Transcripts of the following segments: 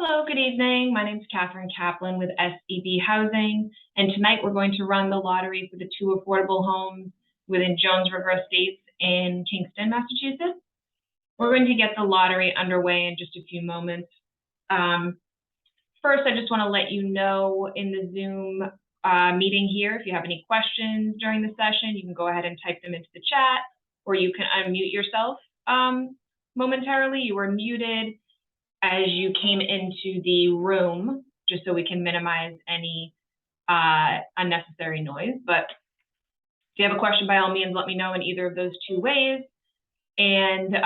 Hello, good evening. My name is Catherine Kaplan with SEB Housing, and tonight we're going to run the lottery for the two affordable homes within Jones River Estates in Kingston, Massachusetts. We're going to get the lottery underway in just a few moments. First, I just want to let you know in the Zoom meeting here, if you have any questions during the session, you can go ahead and type them into the chat, or you can unmute yourself momentarily. You were muted as you came into the room, just so we can minimize any unnecessary noise. But if you have a question, by all means, let me know in either of those two ways. And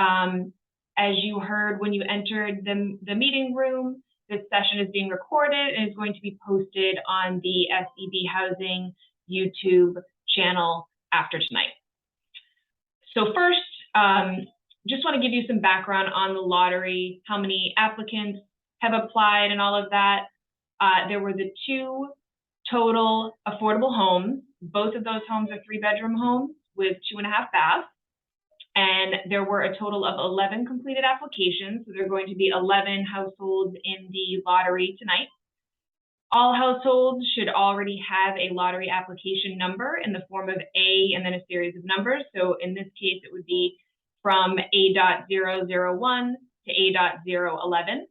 as you heard when you entered the meeting room, this session is being recorded and is going to be posted on the SEB Housing YouTube channel after tonight. So first, just want to give you some background on the lottery, how many applicants have applied and all of that. There were the two total affordable homes. Both of those homes are 3-bedroom homes with 2.5 baths. And there were a total of 11 completed applications. So there are going to be 11 households in the lottery tonight. All households should already have a lottery application number in the form of A and then a series of numbers. So in this case, it would be from A.001 to A.011.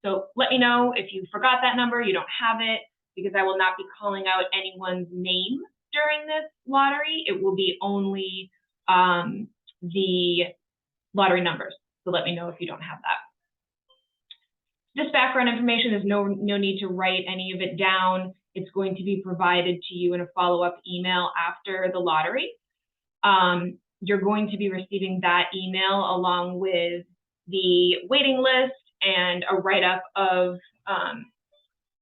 So let me know if you forgot that number, you don't have it, because I will not be calling out anyone's name during this lottery. It will be only the lottery numbers. So let me know if you don't have that. This background information, there's no need to write any of it down. It's going to be provided to you in a follow-up email after the lottery. You're going to be receiving that email along with the waiting list and a write-up of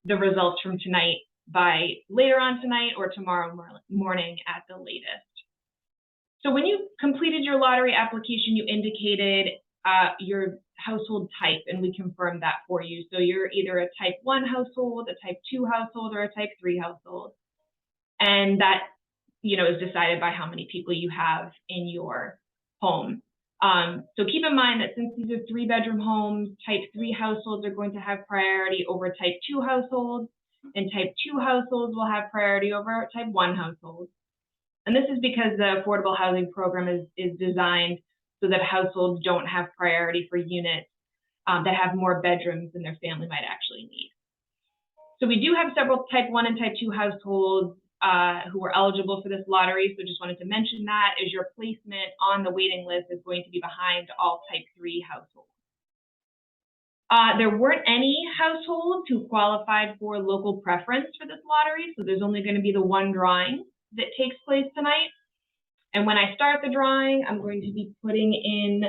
the results from tonight by later on tonight or tomorrow morning at the latest. So when you completed your lottery application, you indicated your household type, and we confirmed that for you. So you're either a type 1 household, a type 2 household, or a type 3 household. And that is decided by how many people you have in your home. So keep in mind that since these are 3-bedroom homes, type 3 households are going to have priority over type 2 households, and type 2 households will have priority over type 1 households. And this is because the affordable housing program is designed so that households don't have priority for units that have more bedrooms than their family might actually need. So we do have several type 1 and type 2 households who are eligible for this lottery. So just wanted to mention that as your placement on the waiting list is going to be behind all type 3 households. There weren't any households who qualified for local preference for this lottery. So there's only going to be the one drawing that takes place tonight. And when I start the drawing, I'm going to be putting in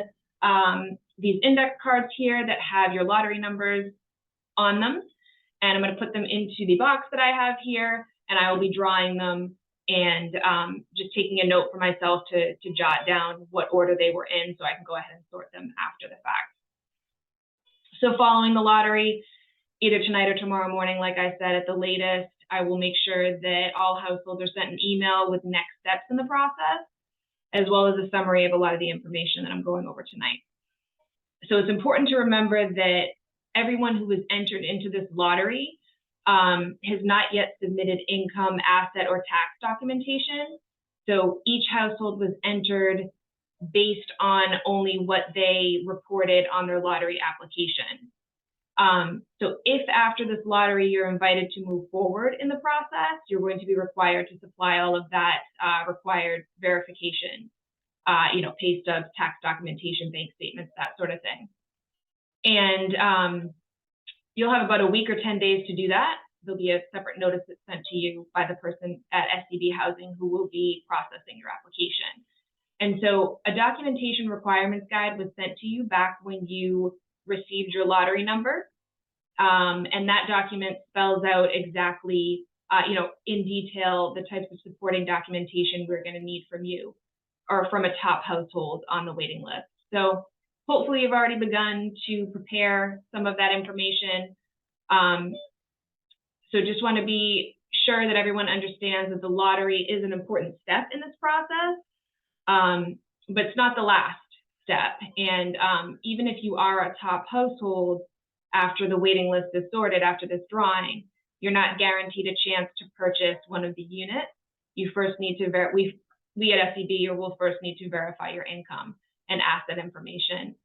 these index cards here that have your lottery numbers on them. And I'm going to put them into the box that I have here, and I will be drawing them and just taking a note for myself to jot down what order they were in so I can go ahead and sort them after the fact. So following the lottery, either tonight or tomorrow morning, like I said, at the latest, I will make sure that all households are sent an email with next steps in the process, as well as a summary of a lot of the information that I'm going over tonight. So it's important to remember that everyone who has entered into this lottery has not yet submitted income, asset, or tax documentation. So each household was entered based on only what they reported on their lottery application. So if after this lottery you're invited to move forward in the process, you're going to be required to supply all of that required verification, pay stubs, tax documentation, bank statements, that sort of thing. And you'll have about a week or 10 days to do that. There'll be a separate notice that's sent to you by the person at SEB Housing who will be processing your application. And so a documentation requirements guide was sent to you back when you received your lottery number. And that document spells out exactly, in detail, the types of supporting documentation we're going to need from you or from a top household on the waiting list. So hopefully you've already begun to prepare some of that information. So just want to be sure that everyone understands that the lottery is an important step in this process, but it's not the last step. And even if you are a top household, after the waiting list is sorted after this drawing, you're not guaranteed a chance to purchase one of the units. You first need to we at SEB will first need to verify your income and asset information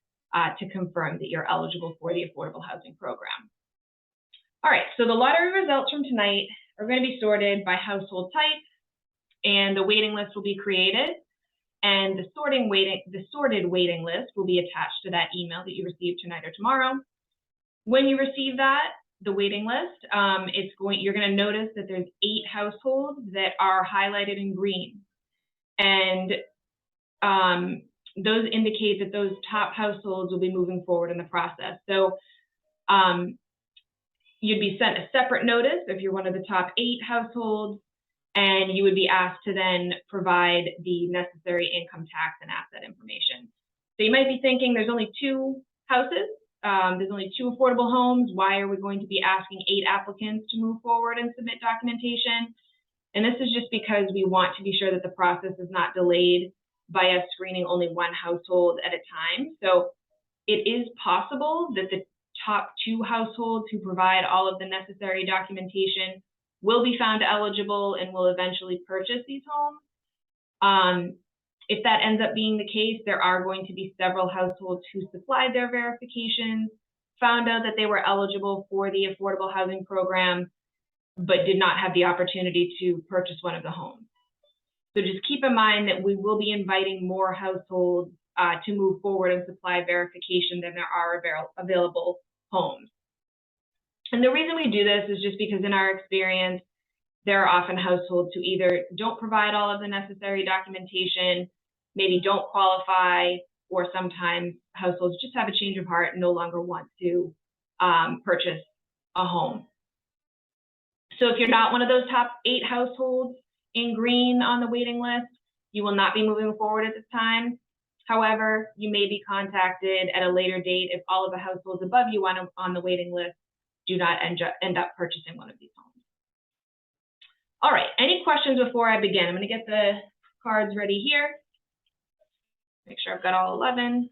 to confirm that you're eligible for the affordable housing program. All right, so the lottery results from tonight are going to be sorted by household type, and the waiting list will be created, and the sorted waiting list will be attached to that email that you receive tonight or tomorrow. When you receive that, the waiting list, you're going to notice that there's 8 households that are highlighted in green, and those indicate that those top households will be moving forward in the process. So you'd be sent a separate notice if you're one of the top 8 households, and you would be asked to then provide the necessary income tax and asset information. So you might be thinking there's only 2 houses, there's only 2 affordable homes. Why are we going to be asking 8 applicants to move forward and submit documentation? And this is just because we want to be sure that the process is not delayed by us screening only 1 household at a time. So it is possible that the top 2 households who provide all of the necessary documentation will be found eligible and will eventually purchase these homes. If that ends up being the case, there are going to be several households who supplied their verifications, found out that they were eligible for the affordable housing program, but did not have the opportunity to purchase one of the homes. So just keep in mind that we will be inviting more households to move forward and supply verification than there are available homes. And the reason we do this is just because in our experience, there are often households who either don't provide all of the necessary documentation, maybe don't qualify, or sometimes households just have a change of heart and no longer want to purchase a home. So if you're not one of those top 8 households in green on the waiting list, you will not be moving forward at this time. However, you may be contacted at a later date if all of the households above you on the waiting list do not end up purchasing one of these homes. All right, any questions before I begin? I'm going to get the cards ready here. Make sure I've got all 11.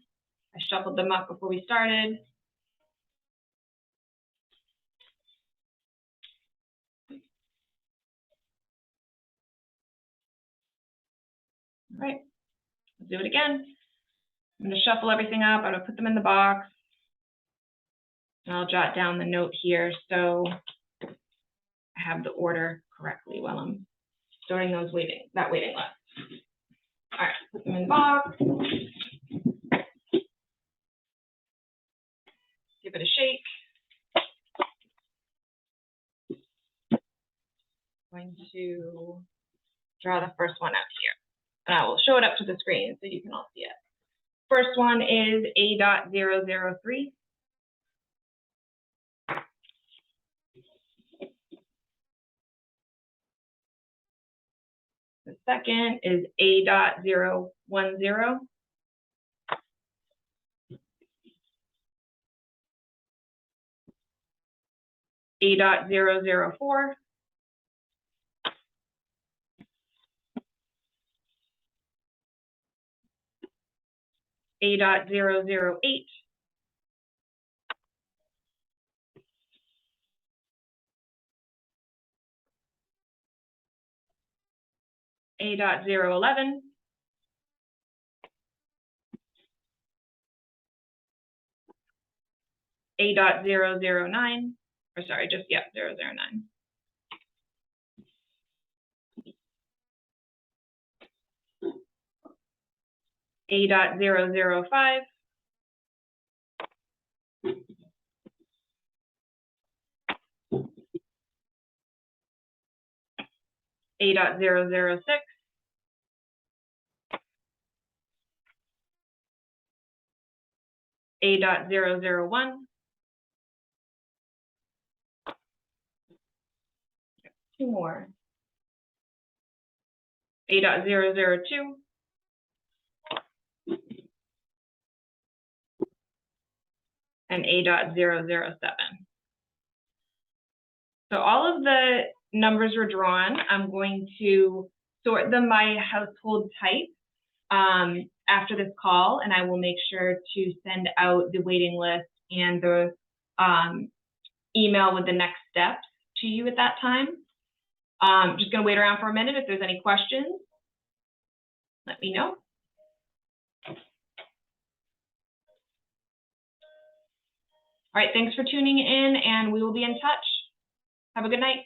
I shuffled them up before we started. All right, let's do it again. I'm going to shuffle everything up. I'm going to put them in the box. And I'll jot down the note here so I have the order correctly while I'm sorting that waiting list. All right, put them in the box. Give it a shake. I'm going to draw the first one out here. And I will show it up to the screen so you can all see it. First one is A.003. The second is A.010. A.004. A.008. A.011. A.009, or sorry, just, yeah, 009. A.005. A.006. A.001. 2 more. A.002. And A.007. So all of the numbers were drawn. I'm going to sort them by household type after this call, and I will make sure to send out the waiting list and the email with the next steps to you at that time. Just going to wait around for a minute. If there's any questions, let me know. All right, thanks for tuning in, and we will be in touch. Have a good night.